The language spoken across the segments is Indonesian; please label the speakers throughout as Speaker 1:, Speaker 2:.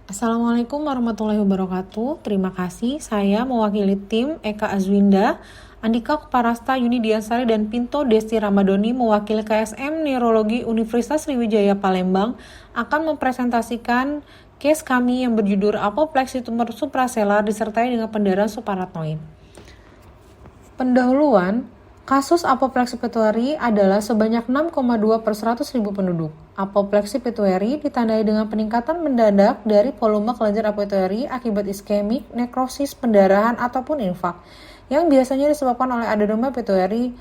Speaker 1: Assalamualaikum warahmatullahi wabarakatuh. Terima kasih. Saya mewakili tim Eka Azwinda, Andika Kuparasta, Yuni Diansari, dan Pinto Desti Ramadoni mewakili KSM Neurologi Universitas Sriwijaya Palembang akan mempresentasikan case kami yang berjudul Apopleksi tumor supraselar disertai dengan pendarahan subarachnoid. Pendahuluan, kasus apopleksi pituitari adalah sebanyak 6,2 per 100.000 penduduk. Apopleksi pituitari ditandai dengan peningkatan mendadak dari volume kelenjar pituitari akibat iskemik, nekrosis, pendarahan, ataupun infak, yang biasanya disebabkan oleh adenoma pituitari.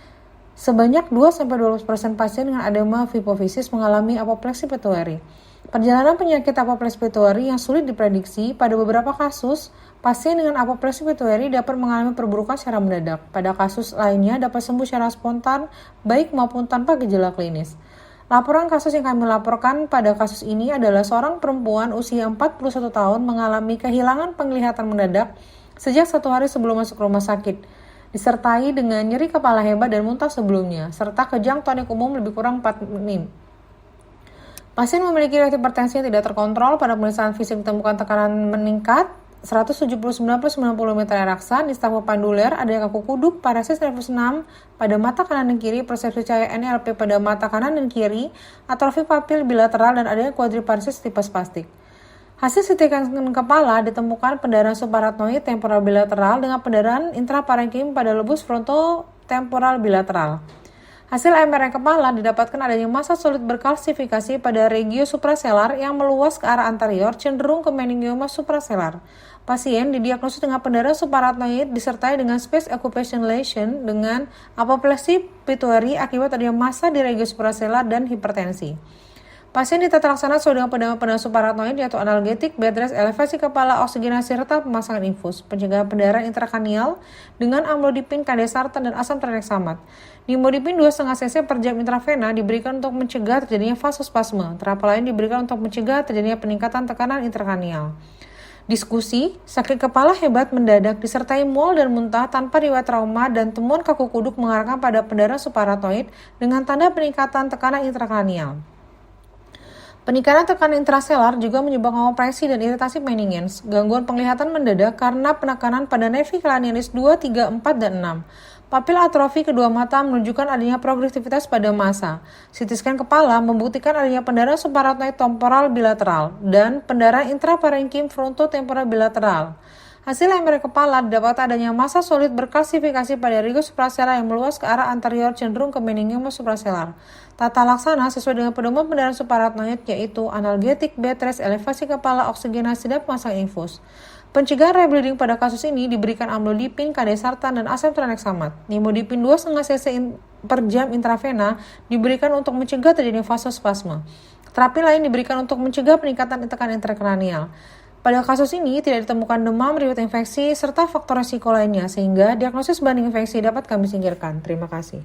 Speaker 1: Sebanyak 2-12% pasien dengan adenoma hipofisis mengalami apopleksi pituitari. Perjalanan penyakit apopleksi pituitari yang sulit diprediksi, pada beberapa kasus, pasien dengan apopleksi pituitari dapat mengalami perburukan secara mendadak. Pada kasus lainnya dapat sembuh secara spontan, baik maupun tanpa gejala klinis. Laporan kasus yang kami laporkan pada kasus ini adalah seorang perempuan usia 41 tahun mengalami kehilangan penglihatan mendadak sejak 1 hari sebelum masuk rumah sakit, disertai dengan nyeri kepala hebat dan muntah sebelumnya, serta kejang tonik umum lebih kurang 4 menit. Pasien memiliki hipertensi yang tidak terkontrol. Pada pemeriksaan fisik ditemukan tekanan meningkat 179/90 meter raksa, nistagmus panduler, adanya kaku kuduk, paresis nervus 6 pada mata kanan dan kiri, persepsi cahaya NLP pada mata kanan dan kiri, atrofi papil bilateral, dan adanya quadriparesis tipe spastik. Hasil CT scan kepala ditemukan pendarahan subarachnoid temporal bilateral dengan pendarahan intraparenkim pada lobus frontotemporal bilateral. Hasil MRI kepala didapatkan adanya massa solid berkalsifikasi pada regio supraselar yang meluas ke arah anterior cenderung ke meningioma supraselar. Pasien didiagnosis dengan pendarahan subarachnoid disertai dengan space occupation lesion dengan apopleksi pituitari akibat adanya massa di regio supraselar dan hipertensi. Pasien ditata laksana sesuai dengan pendarahan subarachnoid yaitu analgetik, bed rest, elevasi kepala, oksigenasi, serta pemasangan infus, pencegahan pendarahan intrakranial dengan amlodipin, kandesartan, dan asam tranexamat. Nimodipin 2,5 cc per jam intravena diberikan untuk mencegah terjadinya vasospasme. Terapi lain diberikan untuk mencegah terjadinya peningkatan tekanan intrakranial. Diskusi, sakit kepala hebat mendadak disertai mual dan muntah tanpa riwayat trauma dan temuan kaku kuduk mengarahkan pada pendarahan subarachnoid dengan tanda peningkatan tekanan intrakranial. Peningkatan tekanan intraselar juga menyebabkan opresi dan iritasi meninges, gangguan penglihatan mendadak karena penekanan pada nevi cranialis 2, 3, 4, dan 6. Papil atrofi kedua mata menunjukkan adanya progresivitas pada massa. CT scan kepala membuktikan adanya pendarahan subarachnoid temporal bilateral dan pendarahan intraparenkim frontotemporal bilateral. Hasil MRI kepala didapat adanya massa solid berkalsifikasi pada regio supraselar yang meluas ke arah anterior cenderung ke meningioma supraselar. Tata laksana sesuai dengan pedoman pendarahan subarachnoid yaitu analgetik, bed rest, elevasi kepala, oksigenasi, dan pemasangan infus. Pencegahan rebleeding pada kasus ini diberikan amlodipin, kandesartan, dan asam tranexamat. Nimodipin 2,5 cc per jam intravena diberikan untuk mencegah terjadinya vasospasme. Terapi lain diberikan untuk mencegah peningkatan tekanan intrakranial. Pada kasus ini tidak ditemukan demam, riwayat infeksi, serta faktor resiko lainnya, sehingga diagnosis banding infeksi dapat kami singkirkan. Terima kasih.